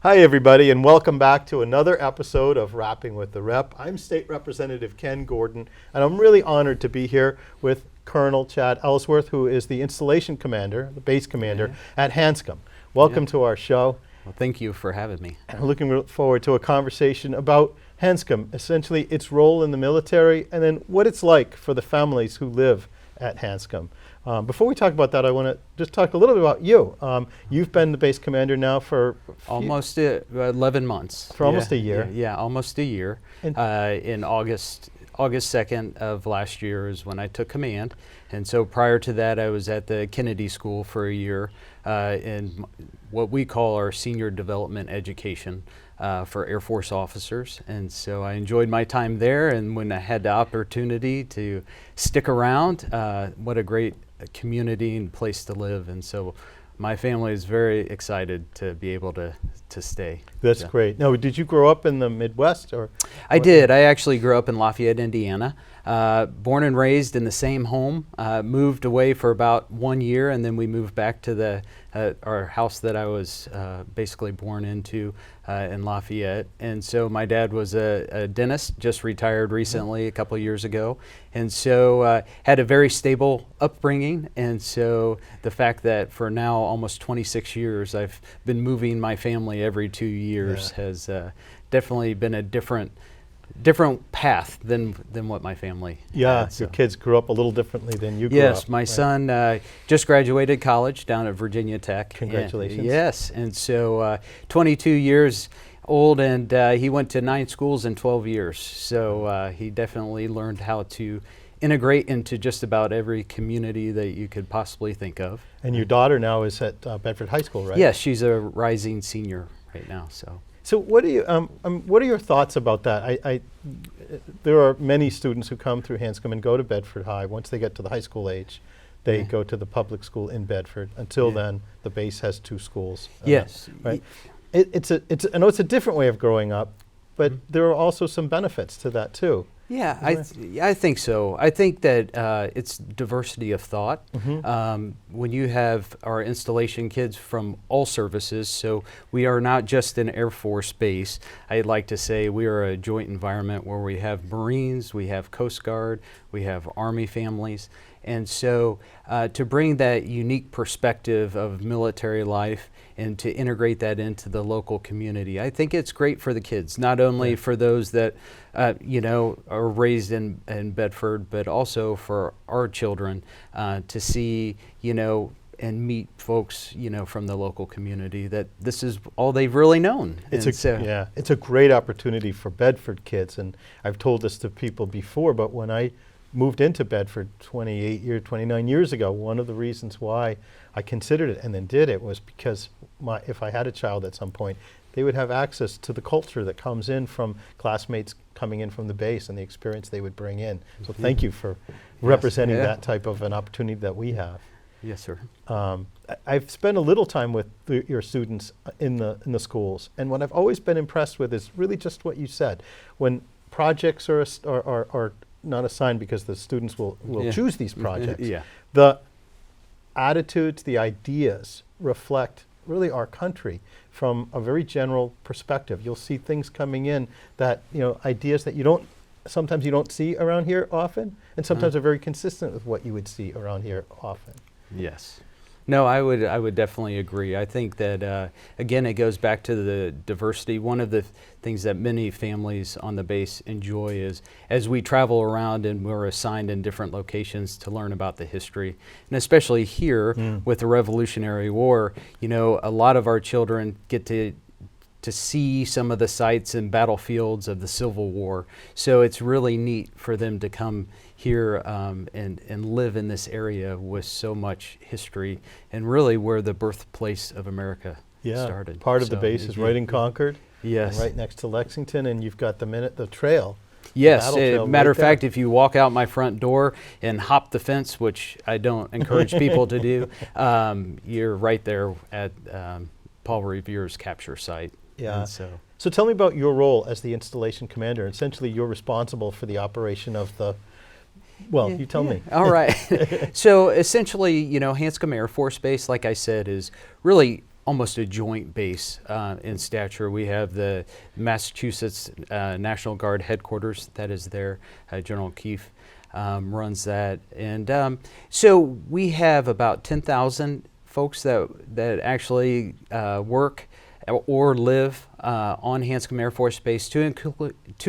Hi everybody, and welcome back to another episode of Rapping with the Rep. I'm State Representative Ken Gordon, and I'm really honored to be here with Colonel Chad Ellsworth, who is the installation commander, the base commander at Hanscom. Welcome to our show. Well, thank you for having me. I'm looking forward to a conversation about Hanscom, essentially its role in the military, and then what it's like for the families who live at Hanscom. Before we talk about that, I want to just talk a little bit about you. You've been the base commander now for almost 11 months. For almost a year. Yeah, almost a year. In August 2nd of last year is when I took command. And so prior to that, I was at the Kennedy School for a year in what we call our senior development education for Air Force officers. And so I enjoyed my time there, and when I had the opportunity to stick around, what a great community and place to live. And so my family is very excited to be able to stay. That's great. Now, did you grow up in the Midwest? Or I did. I actually grew up in Lafayette, Indiana. Born and raised in the same home. Moved away for about 1 year, and then we moved back to our house that I was basically born into in Lafayette. And so my dad was a dentist, just retired recently a couple years ago, and so had a very stable upbringing. And so the fact that for now almost 26 years I've been moving my family every 2 years has definitely been a different path than what my family had, so. Your kids grew up a little differently than you grew up. Yes, my son just graduated college down at Virginia Tech. Congratulations. Yes, and so 22 years old, and he went to 9 schools in 12 years. So he definitely learned how to integrate into just about every community that you could possibly think of. And your daughter now is at Bedford High School, right? Yes, she's a rising senior right now. So what are your thoughts about that? There are many students who come through Hanscom and go to Bedford High. Once they get to the high school age, they go to the public school in Bedford. Until then, the base has 2 schools. Yes. Right. I know it's a different way of growing up, but there are also some benefits to that too. Yeah, I think so. I think that it's diversity of thought. When you have our installation kids from all services, so we are not just an Air Force base. I'd like to say we are a joint environment where we have Marines, we have Coast Guard, we have Army families. And so to bring that unique perspective of military life and to integrate that into the local community, I think it's great for the kids, not only for those that are raised in Bedford, but also for our children to see, and meet folks, from the local community, that this is all they've really known. It's a great opportunity for Bedford kids, and I've told this to people before, but when I moved into Bedford 29 years ago, one of the reasons why I considered it and then did it was because if I had a child at some point, they would have access to the culture that comes in from classmates coming in from the base and the experience they would bring in. So thank you for representing that type of an opportunity that we have. Yes, sir. I've spent a little time with your students in the schools, and what I've always been impressed with is really just what you said. When projects are not assigned because the students will choose these projects, the attitudes, the ideas reflect really our country from a very general perspective. You'll see things coming in that, ideas that sometimes you don't see around here often, and sometimes are very consistent with what you would see around here often. Yes. No, I would definitely agree. I think that, again, it goes back to the diversity. One of the things that many families on the base enjoy is as we travel around and we're assigned in different locations to learn about the history, and especially here with the Revolutionary War, a lot of our children get to see some of the sites and battlefields of the Civil War. So it's really neat for them to come here and live in this area with so much history, and really where the birthplace of America started. Part of the base is right in Concord. Yes. Right next to Lexington, and you've got the trail. Yes, matter of fact, if you walk out my front door and hop the fence, which I don't encourage people to do, you're right there at Paul Revere's capture site. Yeah. So tell me about your role as the installation commander. Essentially, you're responsible for the operation of the. Well, you tell me. All right. So essentially, Hanscom Air Force Base, like I said, is really almost a joint base in stature. We have the Massachusetts National Guard headquarters that is there. General Keefe runs that. And so we have about 10,000 folks that actually work or live on Hanscom Air Force Base, to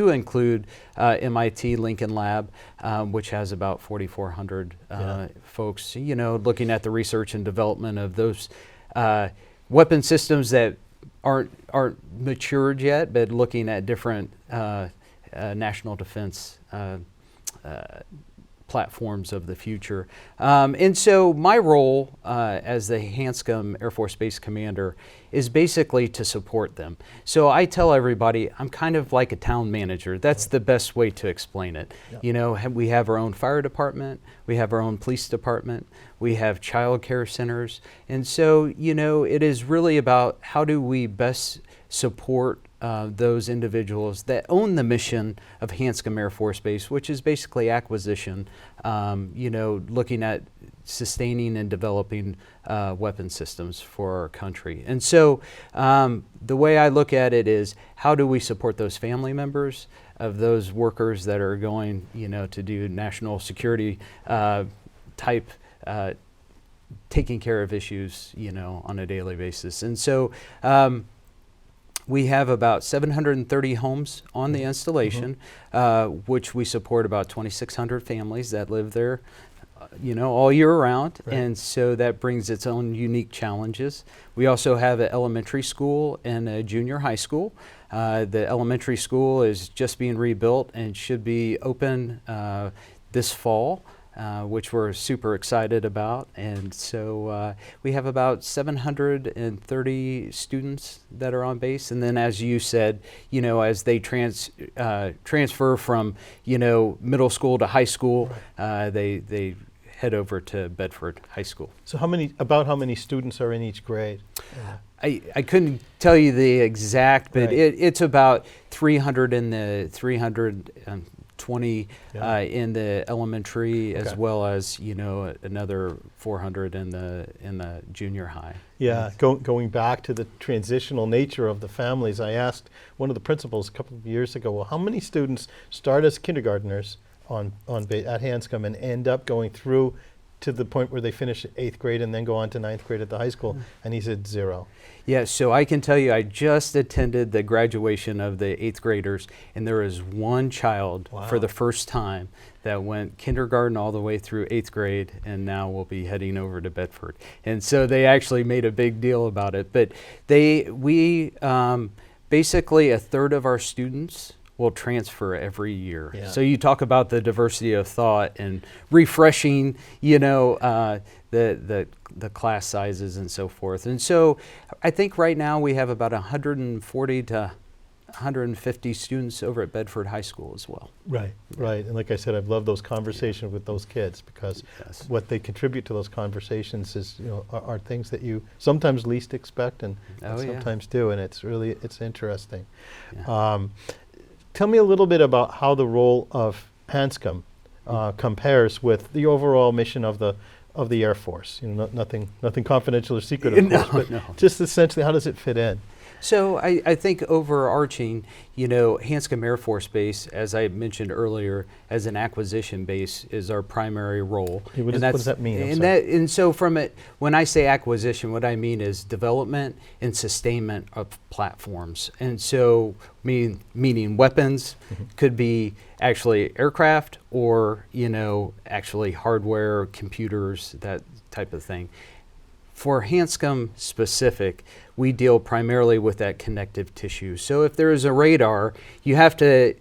include MIT Lincoln Lab, which has about 4,400 folks, looking at the research and development of those weapon systems that aren't matured yet, but looking at different national defense platforms of the future. And so my role as the Hanscom Air Force Base Commander is basically to support them. So I tell everybody I'm kind of like a town manager. That's the best way to explain it. Yep. We have our own fire department, we have our own police department, we have child care centers. And so, it is really about how do we best support those individuals that own the mission of Hanscom Air Force Base, which is basically acquisition, looking at sustaining and developing weapon systems for our country. And so the way I look at it is, how do we support those family members of those workers that are going, to do national security type taking care of issues, on a daily basis. And so we have about 730 homes on the installation, which we support about 2,600 families that live there, all year round. Right. And so that brings its own unique challenges. We also have an elementary school and a junior high school. The elementary school is just being rebuilt and should be open this fall. Which we're super excited about. And so we have about 730 students that are on base. And then, as you said, as they transfer from, middle school to high school, right. They head over to Bedford High School. So how many students are in each grade? I couldn't tell you the exact, but right. It's about 300 in the 320 in the elementary, as well as another 400 in the junior high. Yeah, going back to the transitional nature of the families, I asked one of the principals a couple of years ago, well, how many students start as kindergartners at Hanscom and end up going through to the point where they finish 8th grade and then go on to 9th grade at the high school? And he said 0. Yeah, so I can tell you, I just attended the graduation of the 8th graders, and there is one child for the first time that went kindergarten all the way through 8th grade, and now will be heading over to Bedford. And so they actually made a big deal about it. But we basically, a third of our students will transfer every year. Yeah. So you talk about the diversity of thought and refreshing, the class sizes and so forth. And so I think right now we have about 140 to 150 students over at Bedford High School as well. Right, right. And like I said, I've loved those conversations with those kids, because what they contribute to those conversations is, are things that you sometimes least expect and sometimes do. And it's interesting. Yeah. Tell me a little bit about how the role of Hanscom compares with the overall mission of the Air Force. Nothing confidential or secret, of course, but just essentially, how does it fit in? So I think overarching, Hanscom Air Force Base, as I mentioned earlier, as an acquisition base is our primary role. Yeah, what does that mean? And so from it, when I say acquisition, what I mean is development and sustainment of platforms. And so meaning weapons, could be actually aircraft or, actually hardware, computers, that type of thing. For Hanscom specific, we deal primarily with that connective tissue. So if there is a radar, you have to,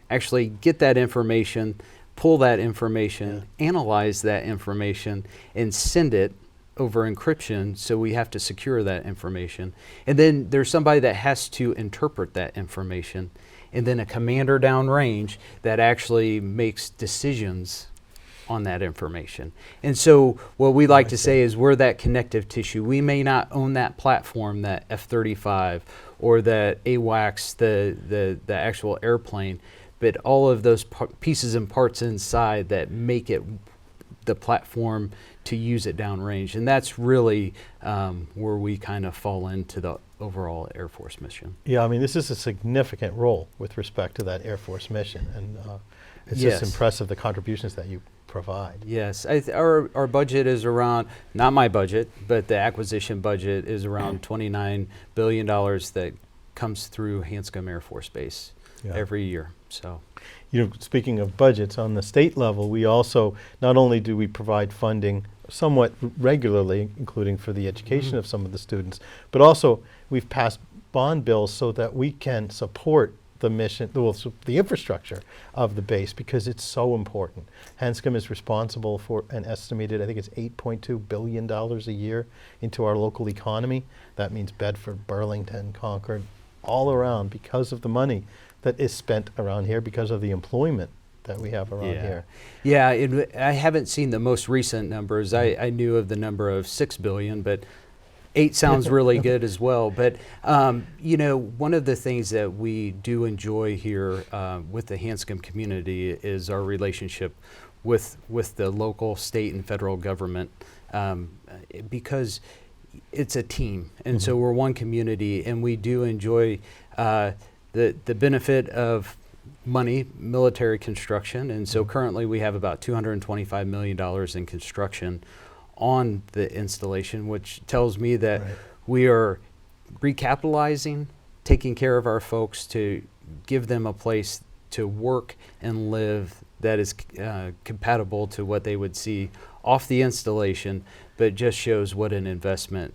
actually get that information, pull that information, analyze that information, and send it over encryption. So we have to secure that information. And then there's somebody that has to interpret that information. And then a commander downrange that actually makes decisions on that information. And so what we like to say is we're that connective tissue. We may not own that platform, that F-35 or that AWACS, the actual airplane, but all of those pieces and parts inside that make it the platform to use it downrange. And that's really where we kind of fall into the overall Air Force mission. Yeah, I mean, this is a significant role with respect to that Air Force mission, and it's Yes. just impressive the contributions that you provide. Yes, our budget is around, not my budget, but the acquisition budget is around $29 billion that comes through Hanscom Air Force Base every year. So, you know, speaking of budgets, on the state level, we also, not only do we provide funding somewhat regularly, including for the education of some of the students, but also we've passed bond bills so that we can support the mission, the infrastructure of the base, because it's so important. Hanscom is responsible for an estimated, I think it's $8.2 billion a year into our local economy. That means Bedford, Burlington, Concord, all around, because of the money that is spent around here, because of the employment that we have around here. Yeah, I haven't seen the most recent numbers. I knew of the number of $6 billion, but 8 sounds really good as well. But you know, one of the things that we do enjoy here with the Hanscom community is our relationship with the local, state, and federal government, because it's a team, and so we're one community, and we do enjoy the benefit of money, military construction, and so currently we have about $225 million in construction on the installation, which tells me that we are recapitalizing, taking care of our folks to give them a place to work and live that is compatible to what they would see off the installation, but just shows what an investment,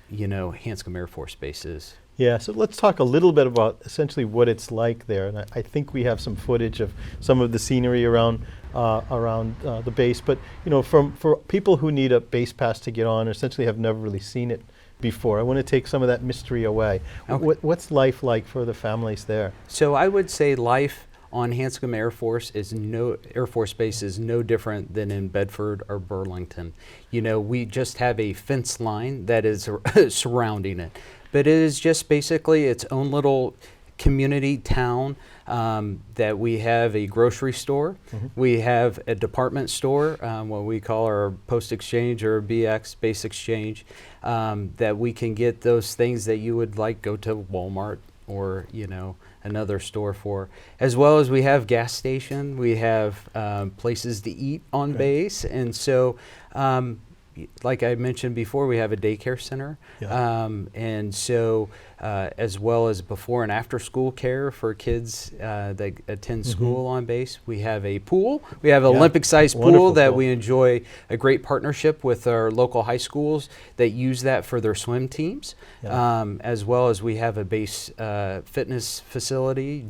you know, Hanscom Air Force Base is. Yeah, so let's talk a little bit about essentially what it's like there. And I think we have some footage of some of the scenery around the base. But you know, for people who need a base pass to get on, essentially have never really seen it before, I want to take some of that mystery away. Okay. What's life like for the families there? So I would say life on Hanscom Air Force Base is no different than in Bedford or Burlington. You know, we just have a fence line that is surrounding it. But it is just basically its own little community town that we have a grocery store, we have a department store, what we call our post exchange or BX base exchange, that we can get those things that you would like go to Walmart or, you know, another store for, as well as we have gas station, we have places to eat on base, and so like I mentioned before, we have a daycare center, and so as well as before and after school care for kids that attend school on base. We have a pool. We have an Olympic-sized pool that we enjoy a great partnership with our local high schools that use that for their swim teams, as well as we have a base fitness facility,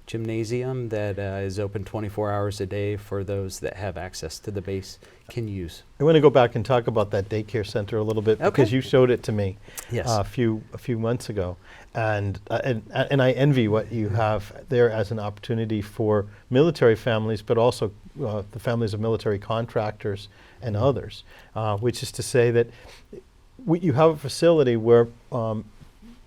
gymnasium that is open 24 hours a day for those that have access to the base can use. I want to go back and talk about that daycare center a little bit, because you showed it to me a few months ago, and I envy what you have there as an opportunity for military families, but also the families of military contractors and others, which is to say that you have a facility where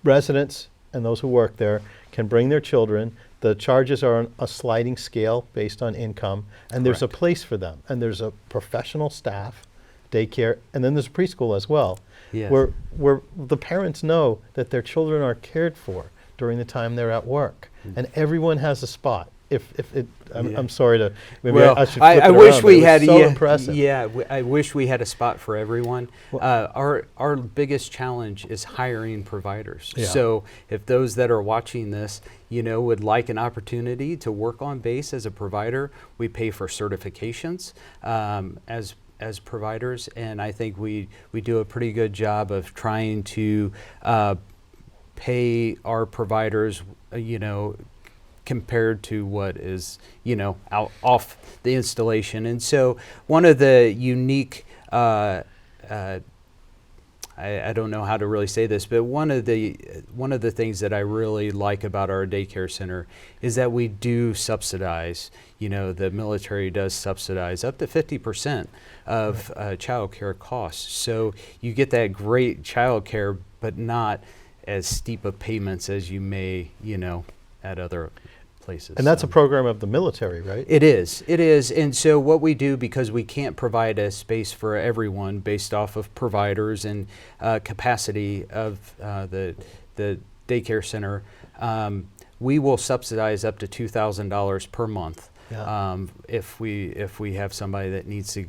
residents and those who work there can bring their children. The charges are on a sliding scale based on income, and there's a place for them, and there's a professional staff, daycare, and then there's a preschool as well, where the parents know that their children are cared for during the time they're at work, and everyone has a spot. I'm sorry to, maybe I should flip I it wish around, we but it had. was so impressive. I wish we had a spot for everyone. Our biggest challenge is hiring providers. So if those that are watching this, you know, would like an opportunity to work on base as a provider, we pay for certifications as providers, and I think we do a pretty good job of trying to pay our providers, you know, compared to what is, you know, off the installation. And so one of the unique, I don't know how to really say this, but one of the things that I really like about our daycare center is that we do subsidize, you know, the military does subsidize up to 50% of child care costs. So you get that great child care, but not as steep of payments as you may, you know, at other places. And that's So a program of the military, right? it is. It is. And so what we do, because we can't provide a space for everyone based off of providers and capacity of the daycare center, we will subsidize up to $2,000 per month. Yeah. If we have somebody that needs to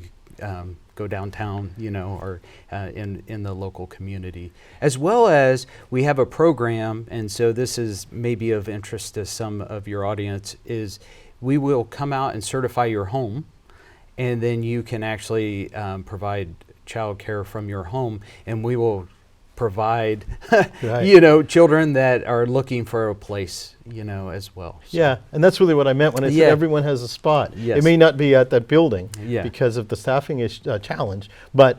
go downtown, or in the local community, as well as we have a program, and so this is maybe of interest to some of your audience, is we will come out and certify your home, and then you can actually provide child care from your home, and we will provide Right. children that are looking for a place as well. So, Yeah, and that's really what I meant when I said Yeah. everyone has a spot. Yes. It may not be at that building Yeah. because of the staffing challenge, but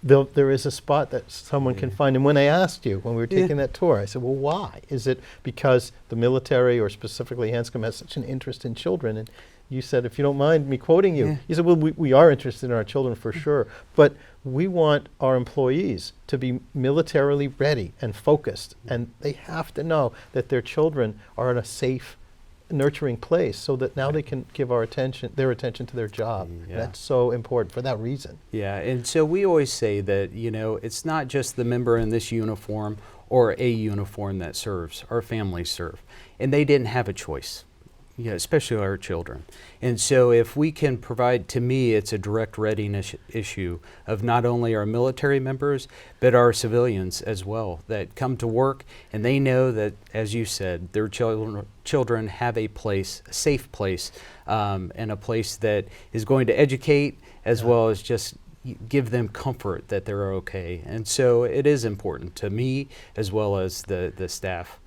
there is a spot that someone can find. And when I asked you, when we were Yeah. taking that tour, I said, well, why? Is it because the military or specifically Hanscom has such an interest in children? And you said, if you don't mind me quoting you, Yeah. you said, well, we are interested in our children for sure, but we want our employees to be militarily ready and focused, and they have to know that their children are in a safe, nurturing place so that now they can give their attention to their job. Yeah. That's so important for that reason. Yeah, and so we always say that, it's not just the member in this uniform or a uniform that serves. Our families serve. And they didn't have a choice, especially our children. And so if we can provide, to me, it's a direct readiness issue of not only our military members, but our civilians as well that come to work and they know that, as you said, their children have a place, a safe place, and a place that is going to educate as well as just give them comfort that they're okay. And so it is important to me as well as the staff,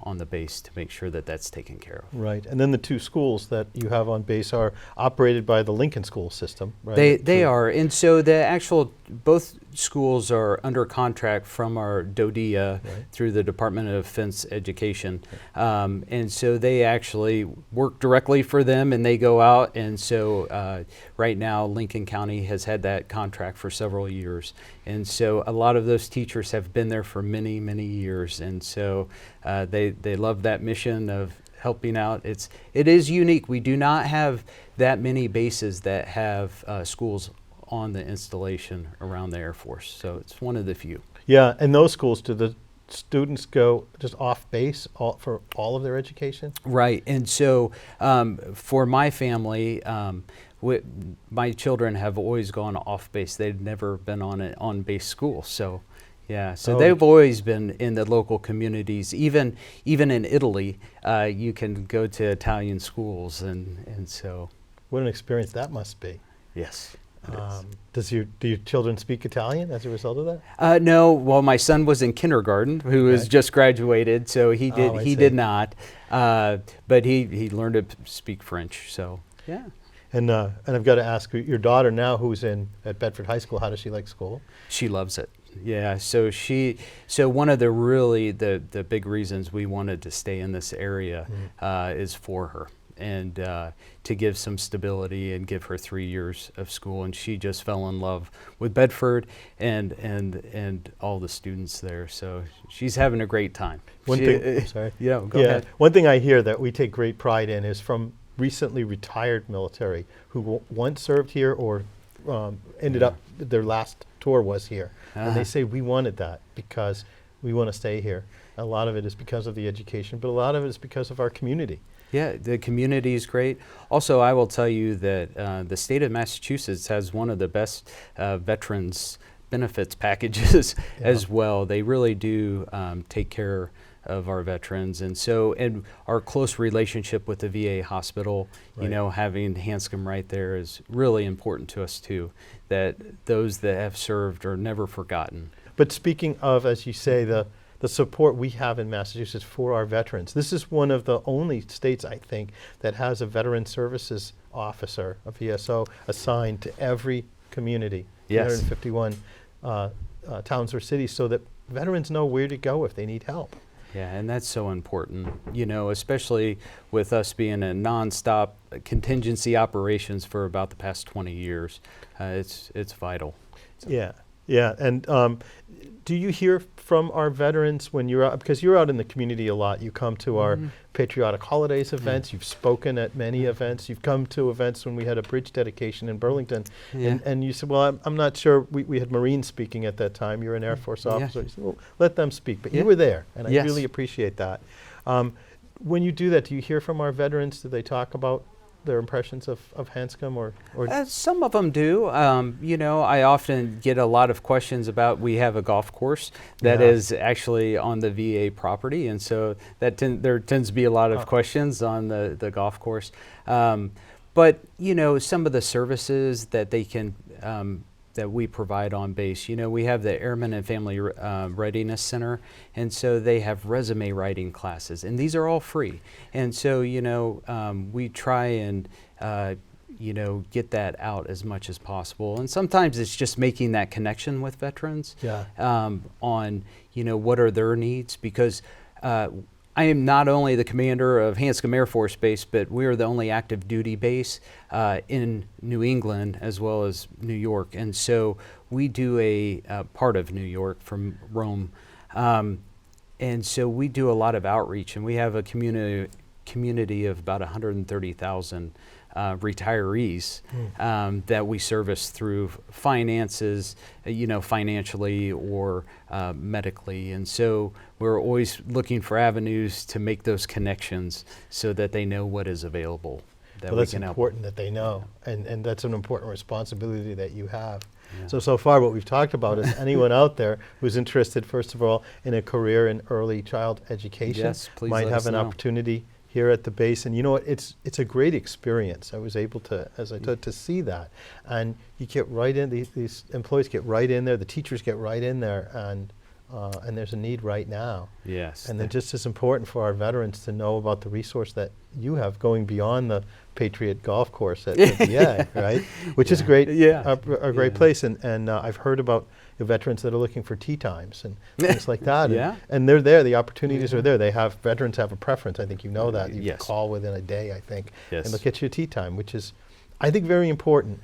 on the base to make sure that that's taken care of. Right, and then the two schools that you have on base are operated by the Lincoln school system, right? They are, and so both schools are under contract from our DODEA through the Department of Defense Education, and so they actually work directly for them, and they go out, and so right now Lincoln County has had that contract for several years, and so a lot of those teachers have been there for many, many years, and so they love that mission of helping out. It is unique. We do not have that many bases that have schools on the installation around the Air Force, so it's one of the few. Yeah, and those schools, do the students go just off base for all of their education? Right, and so for my family, my children have always gone off base. They've never been on an on-base school, so yeah, so they've always been in the local communities. Even in Italy, you can go to Italian schools, and so. What an experience that must be. Yes. Do your children speak Italian as a result of that? No. Well, my son was in kindergarten, who has just graduated, so he did. I He see. did not, but he learned to speak French. So yeah. And I've got to ask your daughter now, who's at Bedford High School. How does she like school? She loves it. Yeah. So one of the big reasons we wanted to stay in this area is for her. And to give some stability and give her 3 years of school, and she just fell in love with Bedford and all the students there. So she's having a great time. One thing, sorry. Yeah, go ahead. One thing I hear that we take great pride in is from recently retired military who once served here or ended up their last tour was here, and they say we wanted that because we want to stay here. A lot of it is because of the education, but a lot of it is because of our community. Yeah, the community is great. Also, I will tell you that the state of Massachusetts has one of the best veterans benefits packages as well. They really do take care of our veterans, and our close relationship with the VA hospital, having Hanscom right there is really important to us too, that those that have served are never forgotten. But speaking of, as you say, the support we have in Massachusetts for our veterans. This is one of the only states, I think, that has a veteran services officer, a VSO, assigned to every community, 351 towns or cities, so that veterans know where to go if they need help. Yeah, and that's so important, especially with us being a nonstop contingency operations for about the past 20 years. It's vital. Yeah. Yeah, and do you hear from our veterans when you're out, because you're out in the community a lot, you come to our patriotic holidays events, you've spoken at many events, you've come to events when we had a bridge dedication in Burlington, and you said, well, I'm not sure, we had Marines speaking at that time, you're an Air Force officer, you said, well, let them speak, but you were there, and I really appreciate that. When you do that, do you hear from our veterans? Do they talk about their impressions of Hanscom or some of them do. You know, I often get a lot of questions about, we have a golf course that is actually on the VA property, and so there tends to be a lot of questions on the golf course. But you know, some of the services that they can that we provide on base. You know, we have the Airmen and Family Readiness Center, and so they have resume writing classes, and these are all free. And so, you know, we try and, you know, get that out as much as possible. And sometimes it's just making that connection with veterans on, you know, what are their needs, because I am not only the commander of Hanscom Air Force Base, but we are the only active duty base in New England as well as New York. And so we do a part of New York from Rome. And so we do a lot of outreach, and we have a community of about 130,000 retirees that we service through finances, you know, financially or medically. And so we're always looking for avenues to make those connections so that they know what is available. Well, that's important that they know, and that's an important responsibility that you have. So far what we've talked about is anyone out there who's interested, first of all, in a career in early child education might have an opportunity here at the base. And you know what, it's a great experience. I was able to, as I told, to see that. And you get right in, these employees get right in there, the teachers get right in there, and there's a need right now. Yes. And then just as important for our veterans to know about the resource that you have going beyond the Patriot Golf Course at the VA, right? Which is great, a great place. And I've heard about the veterans that are looking for tea times and things like that. And they're there, the opportunities are there. Veterans have a preference, I think you know that. You can call within a day, I think, and they'll get you a tea time, which is, I think, very important.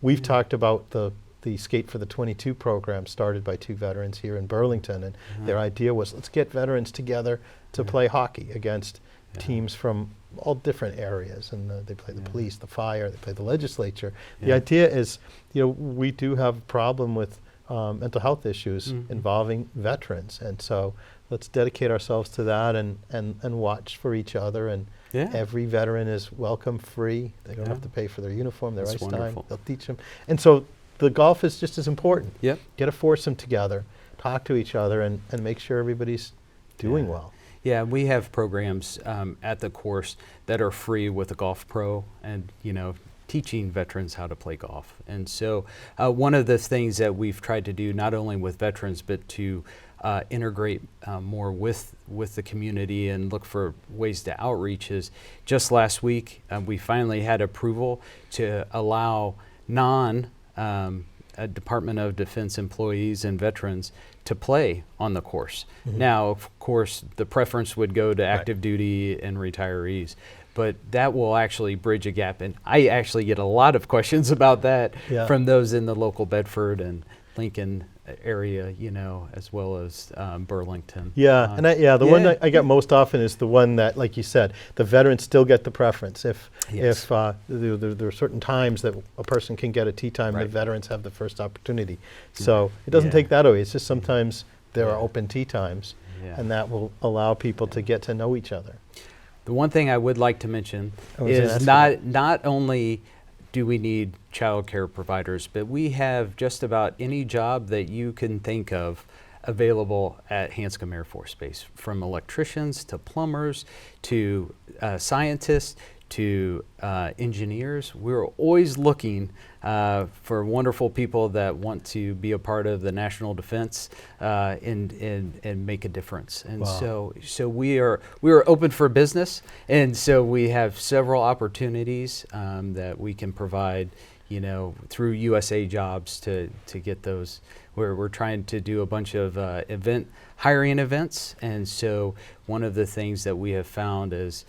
We've talked about the Skate for the 22 program started by two veterans here in Burlington, and their idea was, let's get veterans together to play hockey against teams from all different areas, and they play the police, the fire, they play the legislature. The idea is, you know, we do have a problem with mental health issues involving veterans, and so let's dedicate ourselves to that and watch for each other. And every veteran is welcome free. They don't have to pay for their uniform, their ice time. They'll teach them. And so the golf is just as important. Get a foursome together, talk to each other, and make sure everybody's doing well. Yeah, we have programs at the course that are free with a golf pro, and you know, teaching veterans how to play golf. And so one of the things that we've tried to do, not only with veterans, but to integrate more with the community and look for ways to outreach, is just last week we finally had approval to allow Department of Defense employees and veterans to play on the course. Now, of course, the preference would go to active duty and retirees, but that will actually bridge a gap. And I actually get a lot of questions about that from those in the local Bedford and Lincoln area, you know, as well as Burlington. The one that I get most often is the one that, like you said, the veterans still get the preference. If there are certain times that a person can get a tea time, the veterans have the first opportunity. So it doesn't take that away. It's just sometimes there are open tea times, and that will allow people to get to know each other. The one thing I would like to mention is not only do we need child care providers, but we have just about any job that you can think of available at Hanscom Air Force Base, from electricians to plumbers to scientists to engineers. We're always looking for wonderful people that want to be a part of the national defense and make a difference. And so we are open for business, and so we have several opportunities that we can provide, you know, through USA Jobs to get those. We're trying to do a bunch of hiring events, and so one of the things that we have found is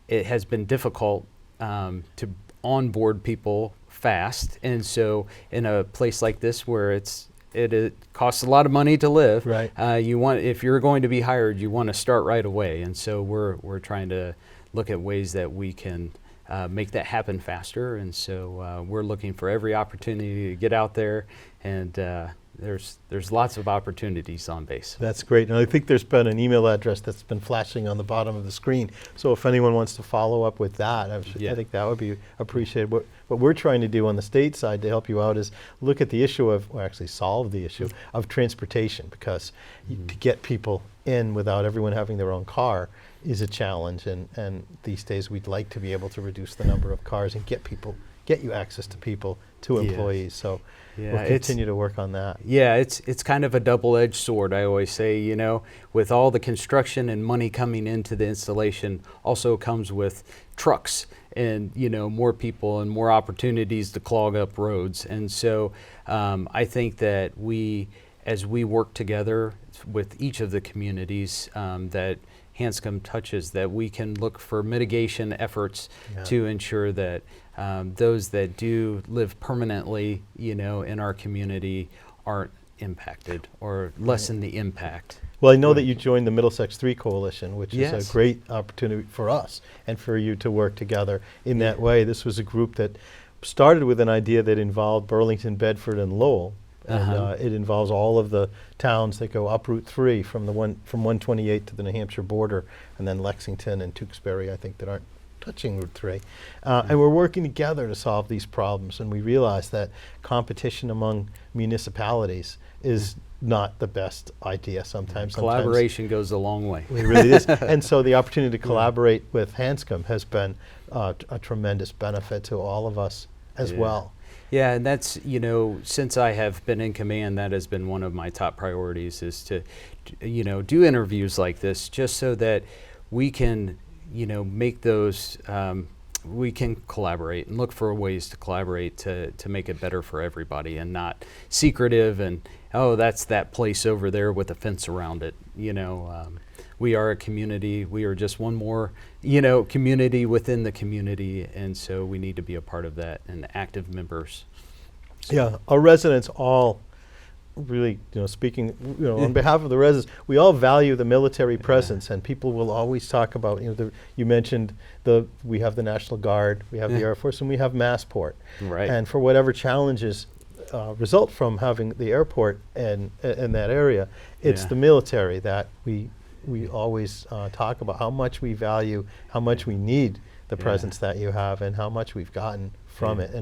it has been difficult to onboard people fast, and so in a place like this where it's it costs a lot of money to live. Right. If you're going to be hired, you want to start right away. And so we're trying to look at ways that we can make that happen faster. And so we're looking for every opportunity to get out there, and there's lots of opportunities on base. That's great. And I think there's been an email address that's been flashing on the bottom of the screen. So if anyone wants to follow up with that, I think that would be appreciated. What we're trying to do on the state side to help you out is look at the issue of, or actually solve the issue of transportation, because to get people in without everyone having their own car is a challenge. And these days we'd like to be able to reduce the number of cars and get you access to people, to employees. So we'll continue to work on that. Yeah, it's kind of a double-edged sword. I always say, you know, with all the construction and money coming into the installation, also comes with trucks and, you know, more people and more opportunities to clog up roads. And so I think that as we work together with each of the communities that Hanscom touches, that we can look for mitigation efforts to ensure that those that do live permanently, you know, in our community aren't impacted or lessen the impact. Well, I know that you joined the Middlesex 3 Coalition, which is a great opportunity for us and for you to work together in that way. This was a group that started with an idea that involved Burlington, Bedford, and Lowell. And it involves all of the towns that go up Route 3 from 128 to the New Hampshire border, and then Lexington and Tewksbury, I think, that aren't touching Route 3. And we're working together to solve these problems. And we realize that competition among municipalities is not the best idea sometimes. Collaboration goes a long way. It really is. And so the opportunity to collaborate with Hanscom has been a tremendous benefit to all of us as well. Yeah, and that's, you know, since I have been in command, that has been one of my top priorities, is to, you know, do interviews like this just so that we can, you know, make those, we can collaborate and look for ways to collaborate to make it better for everybody, and not secretive and, oh, that's that place over there with a fence around it. You know, we are a community. We are just one more, you know, community within the community, and so we need to be a part of that and active members. So. Yeah, our residents all really, you know, speaking, you know, on behalf of the residents, we all value the military presence, and people will always talk about, you know, you mentioned we have the National Guard, we have the Air Force, and we have Massport. Right. And for whatever challenges result from having the airport in that area, it's the military that we always talk about, how much we value, how much we need the presence that you have, and how much we've gotten from it.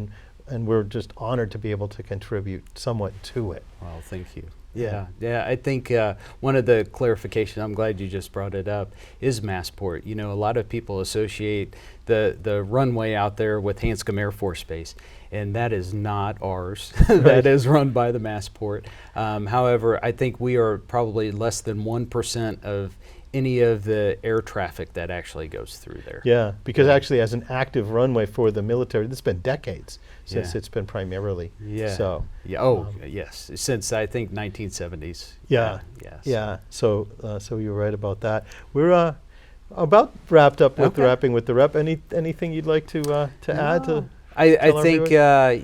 And we're just honored to be able to contribute somewhat to it. Well, thank you. Yeah, I think one of the clarification, I'm glad you just brought it up, is Massport. You know, a lot of people associate the runway out there with Hanscom Air Force Base, and that is not ours. That is run by the Massport. However, I think we are probably less than 1% of any of the air traffic that actually goes through there. Yeah, because actually as an active runway for the military, it's been decades since it's been primarily. So. Yeah. Oh, yes. Since I think 1970s. Yeah. Yes. Yeah. So you're right about that. We're about wrapped up with the Rapping with the Rep. Anything you'd like to add to? I think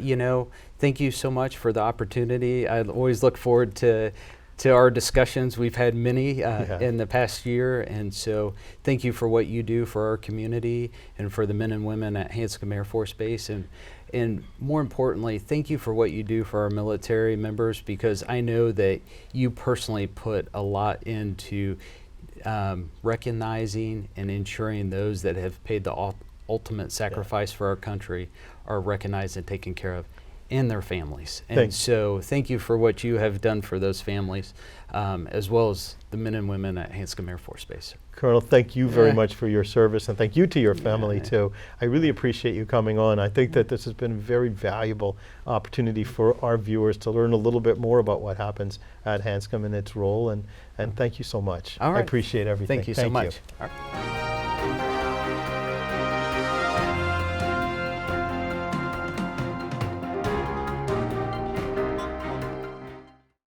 you know, thank you so much for the opportunity. I always look forward to our discussions. We've had many in the past year, and so thank you for what you do for our community and for the men and women at Hanscom Air Force Base, and more importantly, thank you for what you do for our military members, because I know that you personally put a lot into recognizing and ensuring those that have paid the ultimate sacrifice for our country are recognized and taken care of, and their families. And so thank you for what you have done for those families, as well as the men and women at Hanscom Air Force Base. Colonel, thank you very much for your service, and thank you to your family too. I really appreciate you coming on. I think that this has been a very valuable opportunity for our viewers to learn a little bit more about what happens at Hanscom and its role, and thank you so much. All right. I appreciate everything. Thank you so much. All right.